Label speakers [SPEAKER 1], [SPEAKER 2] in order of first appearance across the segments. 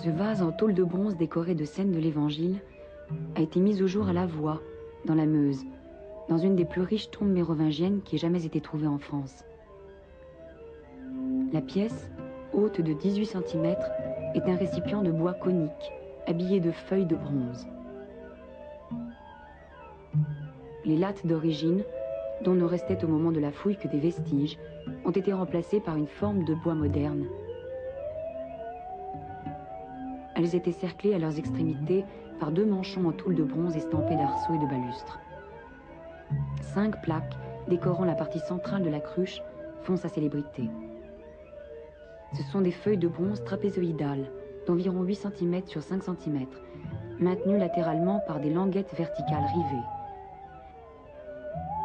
[SPEAKER 1] Ce vase en tôle de bronze décoré de scènes de l'Évangile a été mis au jour à la Voie, dans la Meuse, dans une des plus riches tombes mérovingiennes qui ait jamais été trouvée en France. La pièce, haute de 18 cm, est un récipient de bois conique, habillé de feuilles de bronze. Les lattes d'origine, dont ne restaient au moment de la fouille que des vestiges, ont été remplacées par une forme de bois moderne. Elles étaient cerclées à leurs extrémités par 2 manchons en tôle de bronze estampés d'arceaux et de balustres. 5 plaques décorant la partie centrale de la cruche font sa célébrité. Ce sont des feuilles de bronze trapézoïdales d'environ 8 cm sur 5 cm, maintenues latéralement par des languettes verticales rivées.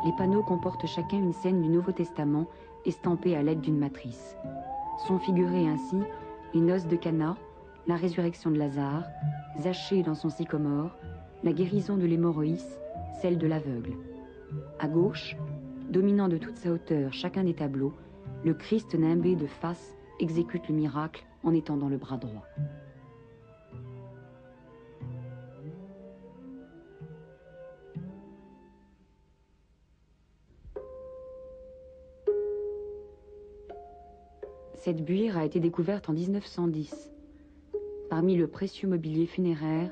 [SPEAKER 1] Les panneaux comportent chacun une scène du Nouveau Testament estampée à l'aide d'une matrice. Sont figurées ainsi les noces de Cana, la résurrection de Lazare, Zachée dans son sycomore, la guérison de l'hémorroïs, celle de l'aveugle. À gauche, dominant de toute sa hauteur chacun des tableaux, le Christ nimbé de face exécute le miracle en étendant le bras droit. Cette buire a été découverte en 1910, parmi le précieux mobilier funéraire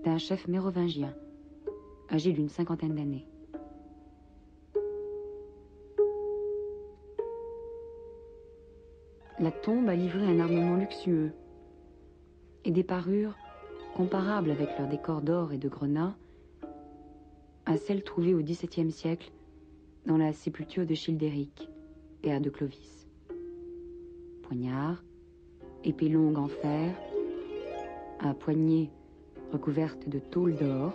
[SPEAKER 1] d'un chef mérovingien, âgé d'une 50aine d'années. La tombe a livré un armement luxueux et des parures comparables avec leur décor d'or et de grenat à celles trouvées au XVIIe siècle dans la sépulture de Childéric et à de Clovis. Poignard, épée longue en fer, à poignée recouverte de tôle d'or,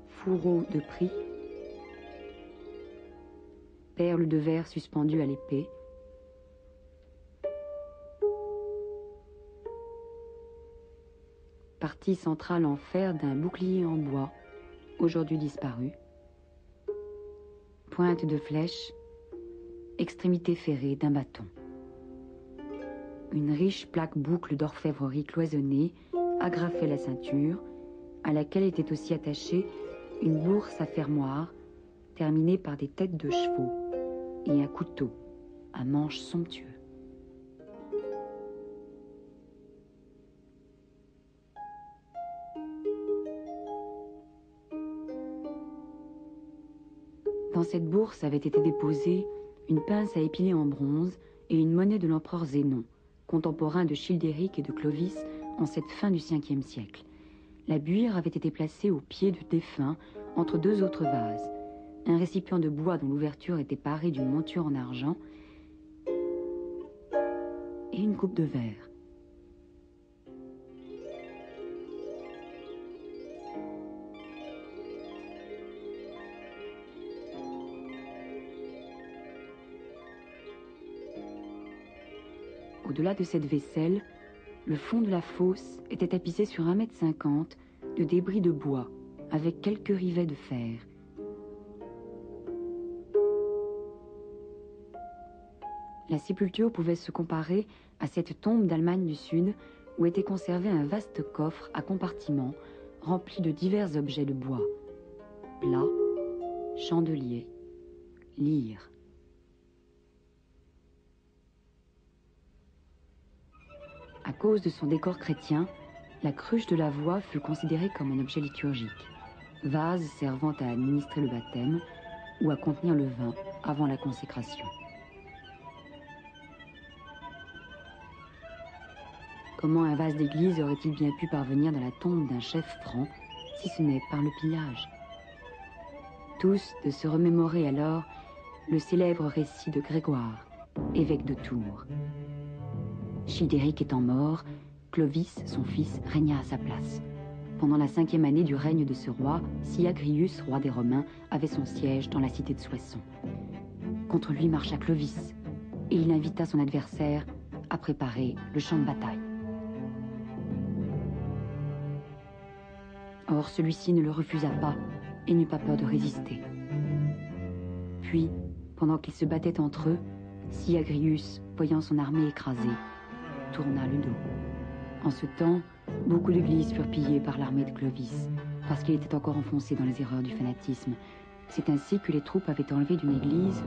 [SPEAKER 1] fourreau de prix, perles de verre suspendues à l'épée, partie centrale en fer d'un bouclier en bois, aujourd'hui disparu, pointe de flèche, extrémité ferrée d'un bâton. Une riche plaque boucle d'orfèvrerie cloisonnée agrafait la ceinture, à laquelle était aussi attachée une bourse à fermoir terminée par des têtes de chevaux et un couteau à manche somptueux. Dans cette bourse avait été déposée une pince à épiler en bronze et une monnaie de l'empereur Zénon, contemporain de Childéric et de Clovis en cette fin du Ve siècle. La buire avait été placée au pied du défunt entre 2 autres vases, un récipient de bois dont l'ouverture était parée d'une monture en argent et une coupe de verre. Au-delà de cette vaisselle, le fond de la fosse était tapissé sur 1,50 m de débris de bois, avec quelques rivets de fer. La sépulture pouvait se comparer à cette tombe d'Allemagne du Sud, où était conservé un vaste coffre à compartiments rempli de divers objets de bois. Plats, chandeliers, lyres. À cause de son décor chrétien, la cruche de la Voie fut considérée comme un objet liturgique, vase servant à administrer le baptême ou à contenir le vin avant la consécration. Comment un vase d'église aurait-il bien pu parvenir dans la tombe d'un chef franc, si ce n'est par le pillage? Tous de se remémorer alors le célèbre récit de Grégoire, évêque de Tours. Childéric étant mort, Clovis, son fils, régna à sa place. Pendant la 5e année du règne de ce roi, Syagrius, roi des Romains, avait son siège dans la cité de Soissons. Contre lui marcha Clovis, et il invita son adversaire à préparer le champ de bataille. Or, celui-ci ne le refusa pas et n'eut pas peur de résister. Puis, Pendant qu'ils se battaient entre eux, Syagrius, voyant son armée écrasée, tourna le dos. En ce temps, beaucoup d'églises furent pillées par l'armée de Clovis, parce qu'il était encore enfoncé dans les erreurs du fanatisme. C'est ainsi que les troupes avaient enlevé d'une église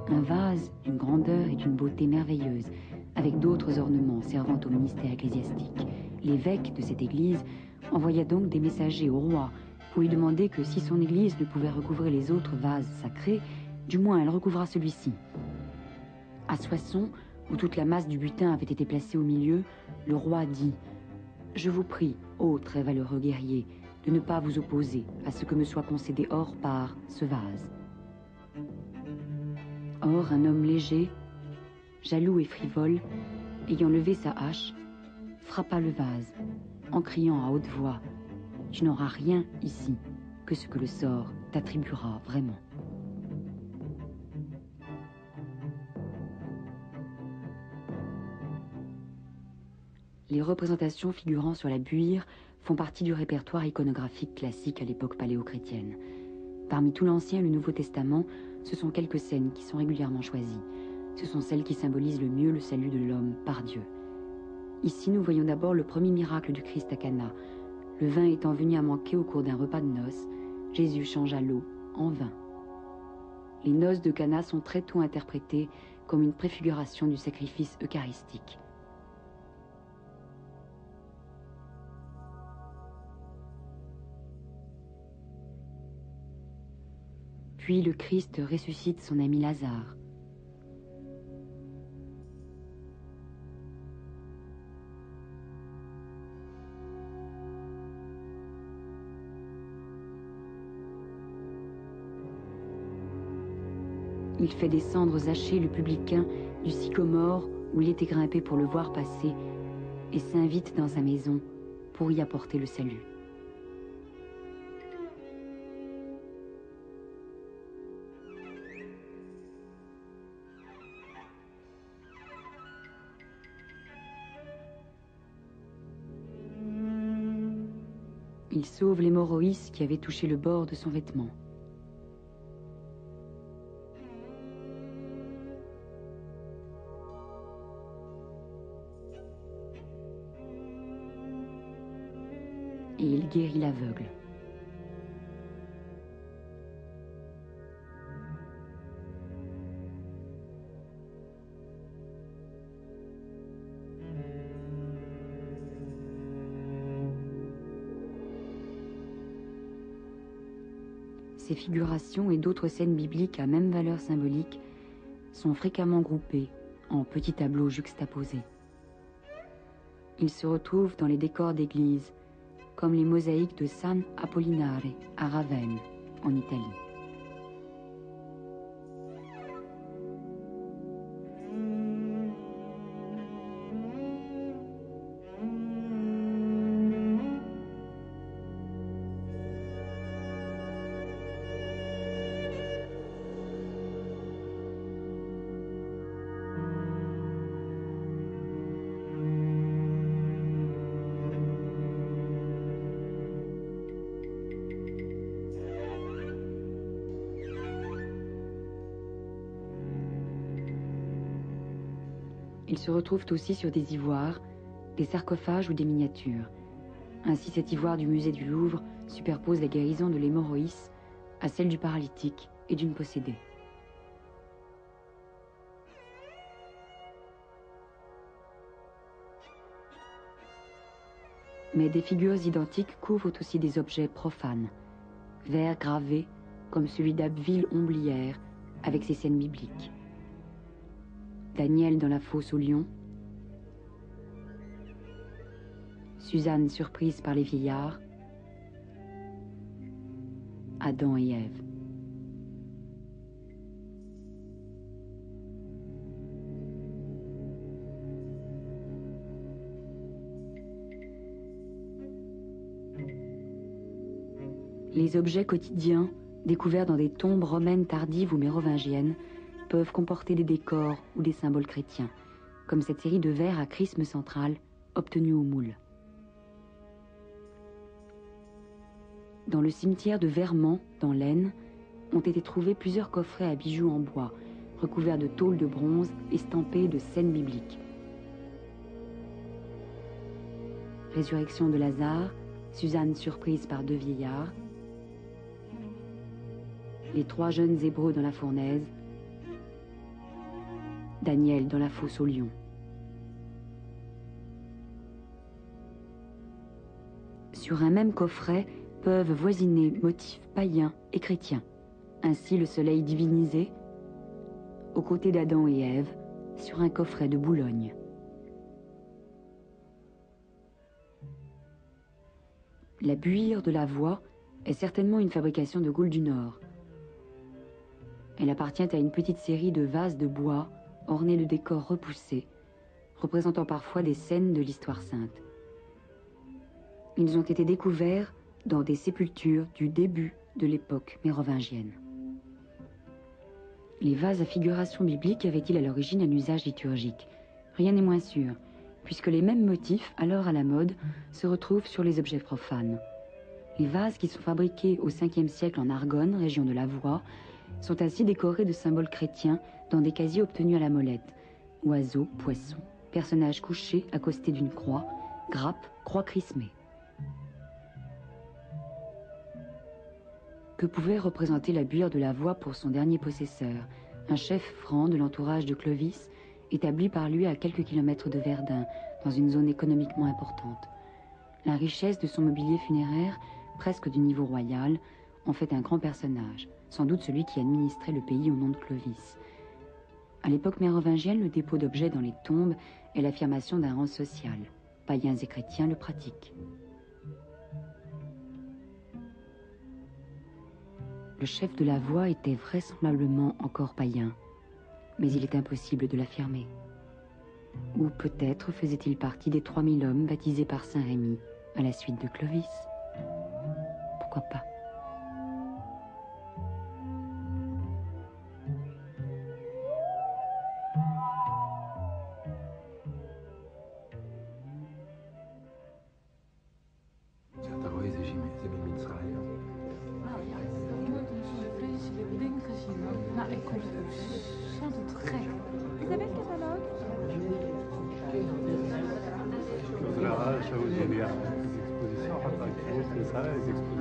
[SPEAKER 1] un vase d'une grandeur et d'une beauté merveilleuse, avec d'autres ornements servant au ministère ecclésiastique. L'évêque de cette église envoya donc des messagers au roi pour lui demander que si son église ne pouvait recouvrer les autres vases sacrés, du moins elle recouvrira celui-ci. À Soissons, où toute la masse du butin avait été placée au milieu, le roi dit « Je vous prie, ô très valeureux guerrier, de ne pas vous opposer à ce que me soit concédé or par ce vase. » Or, un homme léger, jaloux et frivole, ayant levé sa hache, frappa le vase, en criant à haute voix « Tu n'auras rien ici que ce que le sort t'attribuera vraiment. » Les représentations figurant sur la buire font partie du répertoire iconographique classique à l'époque paléochrétienne. Parmi tout l'Ancien et le Nouveau Testament, ce sont quelques scènes qui sont régulièrement choisies. Ce sont celles qui symbolisent le mieux le salut de l'homme par Dieu. Ici, nous voyons d'abord le premier miracle du Christ à Cana. Le vin étant venu à manquer au cours d'un repas de noces, Jésus changea l'eau en vin. Les noces de Cana sont très tôt interprétées comme une préfiguration du sacrifice eucharistique. Puis le Christ ressuscite son ami Lazare. Il fait descendre Zachée le publicain du sycomore où il était grimpé pour le voir passer et s'invite dans sa maison pour y apporter le salut. Il sauve l'hémorroïs qui avait touché le bord de son vêtement. Et il guérit l'aveugle. Ces figurations et d'autres scènes bibliques à même valeur symbolique sont fréquemment groupées en petits tableaux juxtaposés. Ils se retrouvent dans les décors d'églises, comme les mosaïques de San Apollinare à Ravenne, en Italie. Ils se retrouvent aussi sur des ivoires, des sarcophages ou des miniatures. Ainsi, cet ivoire du musée du Louvre superpose la guérison de l'hémorroïs à celle du paralytique et d'une possédée. Mais des figures identiques couvrent aussi des objets profanes, vers gravés comme celui d'Abbeville Omblière avec ses scènes bibliques. Daniel dans la fosse au lion, Suzanne surprise par les vieillards, Adam et Ève. Les objets quotidiens, découverts dans des tombes romaines tardives ou mérovingiennes, peuvent comporter des décors ou des symboles chrétiens, comme cette série de verres à chrisme central obtenus au moule. Dans le cimetière de Vermand, dans l'Aisne, ont été trouvés plusieurs coffrets à bijoux en bois, recouverts de tôles de bronze estampées de scènes bibliques. Résurrection de Lazare, Suzanne surprise par 2 vieillards, les 3 jeunes Hébreux dans la fournaise, Daniel dans la fosse au lion. Sur un même coffret peuvent voisiner motifs païens et chrétiens. Ainsi le soleil divinisé, aux côtés d'Adam et Ève, sur un coffret de Boulogne. La buire de la voie est certainement une fabrication de Gaulle du Nord. Elle appartient à une petite série de vases de bois ornés de décors repoussés, représentant parfois des scènes de l'histoire sainte. Ils ont été découverts dans des sépultures du début de l'époque mérovingienne. Les vases à figuration biblique avaient-ils à l'origine un usage liturgique? Rien n'est moins sûr, puisque les mêmes motifs, alors à la mode, se retrouvent sur les objets profanes. Les vases qui sont fabriqués au 5e siècle en Argonne, région de la Voie, sont ainsi décorés de symboles chrétiens dans des casiers obtenus à la molette. Oiseaux, poissons, personnages couchés accostés d'une croix, grappes, croix chrismées. Que pouvait représenter la buire de la Voie pour son dernier possesseur, un chef franc de l'entourage de Clovis, établi par lui à quelques kilomètres de Verdun, dans une zone économiquement importante. La richesse de son mobilier funéraire, presque du niveau royal, en fait un grand personnage, sans doute celui qui administrait le pays au nom de Clovis. À l'époque mérovingienne, le dépôt d'objets dans les tombes est l'affirmation d'un rang social. Païens et chrétiens le pratiquent. Le chef de la Voie était vraisemblablement encore païen, mais il est impossible de l'affirmer. Ou peut-être faisait-il partie des 3000 hommes baptisés par Saint Rémy à la suite de Clovis. Pourquoi pas?
[SPEAKER 2] Ça vous dit bien. Les expositions, les expositions.